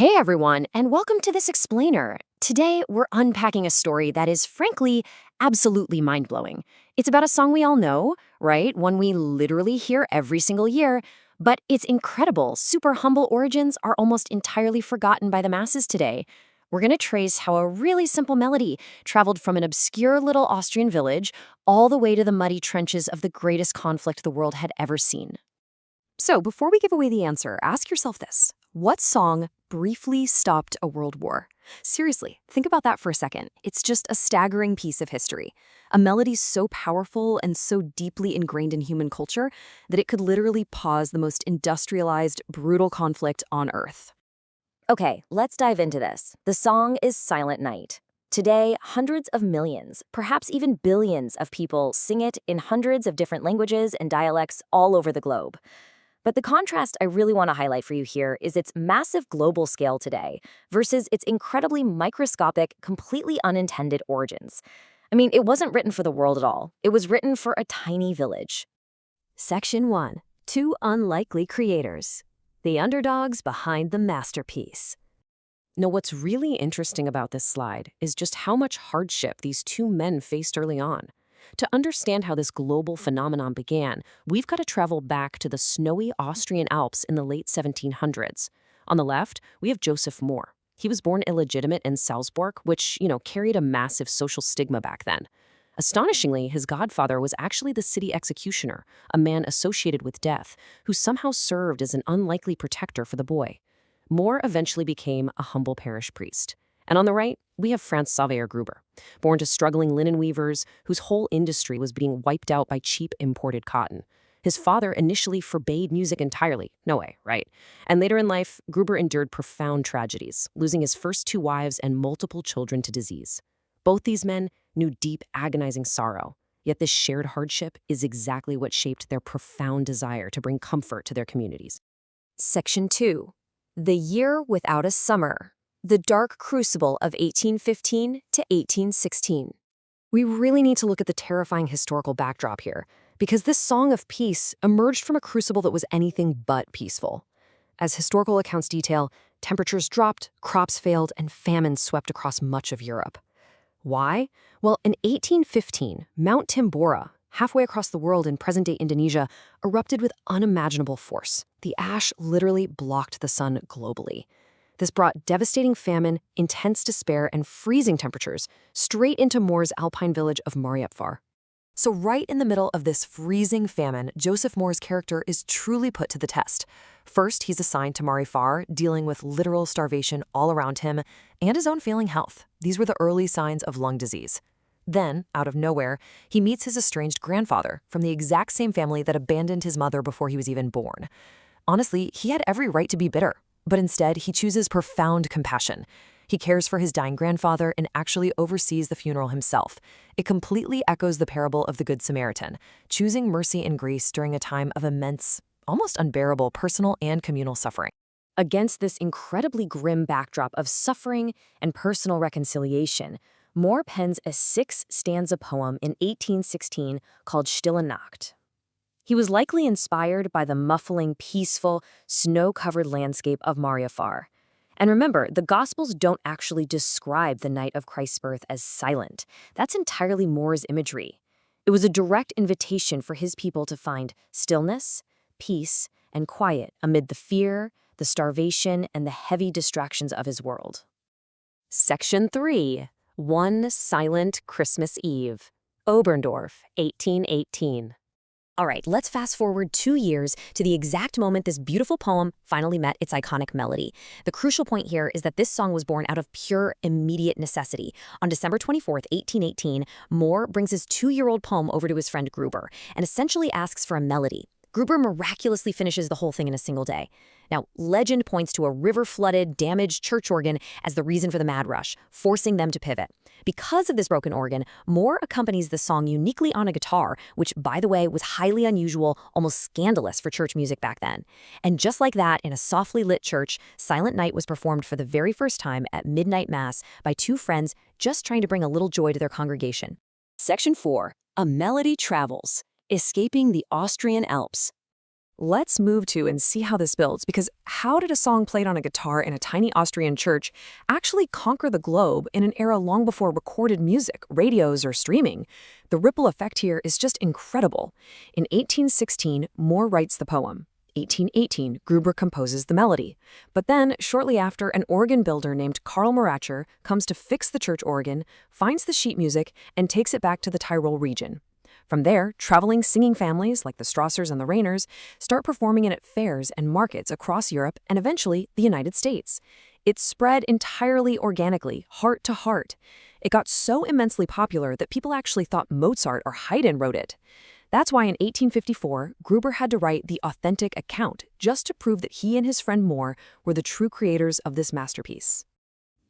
Hey everyone, and welcome to this explainer. Today, we're unpacking a story that is, frankly, absolutely mind-blowing. It's about a song we all know, right? One we literally hear every single year, but its incredible, super humble origins are almost entirely forgotten by the masses today. We're going to trace how a really simple melody traveled from an obscure little Austrian village all the way to the muddy trenches of the greatest conflict the world had ever seen. So, before we give away the answer, ask yourself this. What song briefly stopped a world war? Seriously, think about that for a second. It's just a staggering piece of history. A melody so powerful and so deeply ingrained in human culture that it could literally pause the most industrialized, brutal conflict on Earth. Okay, let's dive into this. The song is Silent Night. Today, hundreds of millions, perhaps even billions of people sing it in hundreds of different languages and dialects all over the globe. But the contrast I really want to highlight for you here is its massive global scale today versus its incredibly microscopic, completely unintended origins. I mean, it wasn't written for the world at all. It was written for a tiny village. Section 1. Two unlikely creators. The underdogs behind the masterpiece. Now, what's really interesting about this slide is just how much hardship these two men faced early on. To understand how this global phenomenon began, we've got to travel back to the snowy Austrian Alps in the late 1700s. On the left, we have Joseph Mohr. He was born illegitimate in Salzburg, which, carried a massive social stigma back then. Astonishingly, his godfather was actually the city executioner, a man associated with death, who somehow served as an unlikely protector for the boy. Mohr eventually became a humble parish priest. And on the right, we have Franz Xaver Gruber, born to struggling linen weavers whose whole industry was being wiped out by cheap imported cotton. His father initially forbade music entirely. No way, right? And later in life, Gruber endured profound tragedies, losing his first two wives and multiple children to disease. Both these men knew deep, agonizing sorrow, yet this shared hardship is exactly what shaped their profound desire to bring comfort to their communities. Section 2. The Year Without a Summer. The Dark Crucible of 1815 to 1816. We really need to look at the terrifying historical backdrop here, because this song of peace emerged from a crucible that was anything but peaceful. As historical accounts detail, temperatures dropped, crops failed, and famine swept across much of Europe. Why? Well, in 1815, Mount Tambora, halfway across the world in present-day Indonesia, erupted with unimaginable force. The ash literally blocked the sun globally. This brought devastating famine, intense despair, and freezing temperatures straight into Mohr's alpine village of Mariapfar. So right in the middle of this freezing famine, Joseph Mohr's character is truly put to the test. First, he's assigned to Mariapfar, dealing with literal starvation all around him and his own failing health. These were the early signs of lung disease. Then, out of nowhere, he meets his estranged grandfather from the exact same family that abandoned his mother before he was even born. Honestly, he had every right to be bitter. But instead, he chooses profound compassion. He cares for his dying grandfather and actually oversees the funeral himself. It completely echoes the parable of the Good Samaritan, choosing mercy and grace during a time of immense, almost unbearable personal and communal suffering. Against this incredibly grim backdrop of suffering and personal reconciliation, Mohr pens a 6-stanza poem in 1816 called Stille Nacht. He was likely inspired by the muffling, peaceful, snow-covered landscape of Mariapfar. And remember, the Gospels don't actually describe the night of Christ's birth as silent. That's entirely Mohr's imagery. It was a direct invitation for his people to find stillness, peace, and quiet amid the fear, the starvation, and the heavy distractions of his world. Section 3. One Silent Christmas Eve. Oberndorf, 1818. All right, let's fast forward 2 years to the exact moment this beautiful poem finally met its iconic melody. The crucial point here is that this song was born out of pure, immediate necessity. On December 24th, 1818, Mohr brings his 2-year-old poem over to his friend Gruber and essentially asks for a melody. Gruber miraculously finishes the whole thing in a single day. Now, legend points to a river-flooded, damaged church organ as the reason for the mad rush, forcing them to pivot. Because of this broken organ, Mohr accompanies the song uniquely on a guitar, which, by the way, was highly unusual, almost scandalous for church music back then. And just like that, in a softly lit church, Silent Night was performed for the very first time at midnight mass by two friends just trying to bring a little joy to their congregation. Section 4. A Melody Travels. Escaping the Austrian Alps. Let's move to and see how this builds, because how did a song played on a guitar in a tiny Austrian church actually conquer the globe in an era long before recorded music, radios, or streaming? The ripple effect here is just incredible. In 1816, Mohr writes the poem. 1818, Gruber composes the melody. But then, shortly after, an organ builder named Karl Moracher comes to fix the church organ, finds the sheet music, and takes it back to the Tyrol region. From there, traveling singing families like the Strassers and the Rainers start performing it at fairs and markets across Europe and eventually the United States. It spread entirely organically, heart to heart. It got so immensely popular that people actually thought Mozart or Haydn wrote it. That's why in 1854, Gruber had to write the authentic account just to prove that he and his friend Mohr were the true creators of this masterpiece.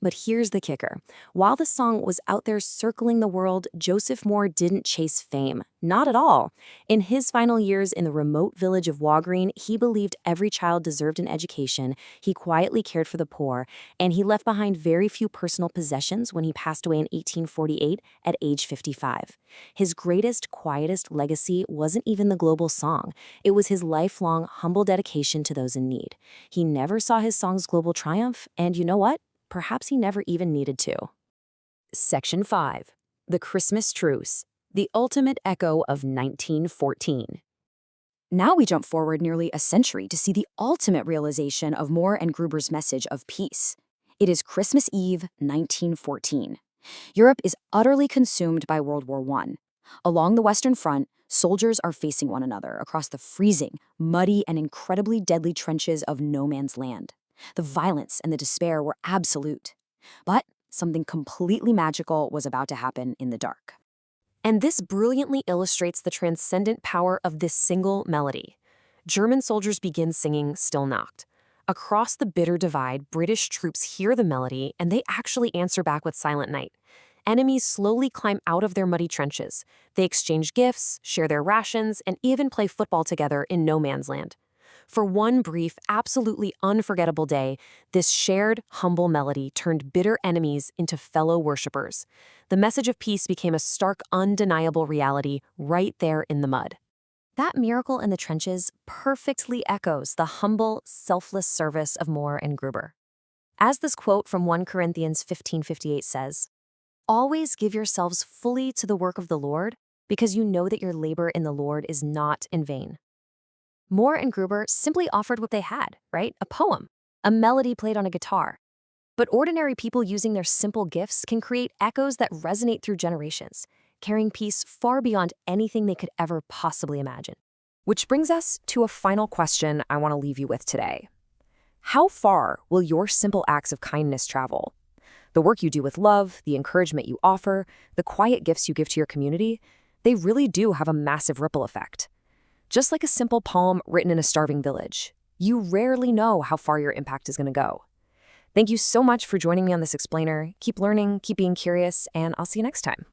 But here's the kicker. While the song was out there circling the world, Joseph Mohr didn't chase fame. Not at all. In his final years in the remote village of Wagreen, he believed every child deserved an education, he quietly cared for the poor, and he left behind very few personal possessions when he passed away in 1848 at age 55. His greatest, quietest legacy wasn't even the global song. It was his lifelong, humble dedication to those in need. He never saw his song's global triumph, and you know what? Perhaps he never even needed to. Section 5. The Christmas Truce, the ultimate echo of 1914. Now we jump forward nearly a century to see the ultimate realization of Mohr and Gruber's message of peace. It is Christmas Eve, 1914. Europe is utterly consumed by World War I. Along the Western Front, soldiers are facing one another across the freezing, muddy, and incredibly deadly trenches of no man's land. The violence and the despair were absolute. But something completely magical was about to happen in the dark. And this brilliantly illustrates the transcendent power of this single melody. German soldiers begin singing Still Nacht. Across the bitter divide, British troops hear the melody, and they actually answer back with Silent Night. Enemies slowly climb out of their muddy trenches. They exchange gifts, share their rations, and even play football together in no man's land. For one brief, absolutely unforgettable day, this shared, humble melody turned bitter enemies into fellow worshippers. The message of peace became a stark, undeniable reality right there in the mud. That miracle in the trenches perfectly echoes the humble, selfless service of Mohr and Gruber. As this quote from 1 Corinthians 15:58 says, "Always give yourselves fully to the work of the Lord, because you know that your labor in the Lord is not in vain." Mohr and Gruber simply offered what they had, right? A poem, a melody played on a guitar. But ordinary people using their simple gifts can create echoes that resonate through generations, carrying peace far beyond anything they could ever possibly imagine. Which brings us to a final question I want to leave you with today. How far will your simple acts of kindness travel? The work you do with love, the encouragement you offer, the quiet gifts you give to your community, they really do have a massive ripple effect. Just like a simple poem written in a starving village, you rarely know how far your impact is going to go. Thank you so much for joining me on this explainer. Keep learning, keep being curious, and I'll see you next time.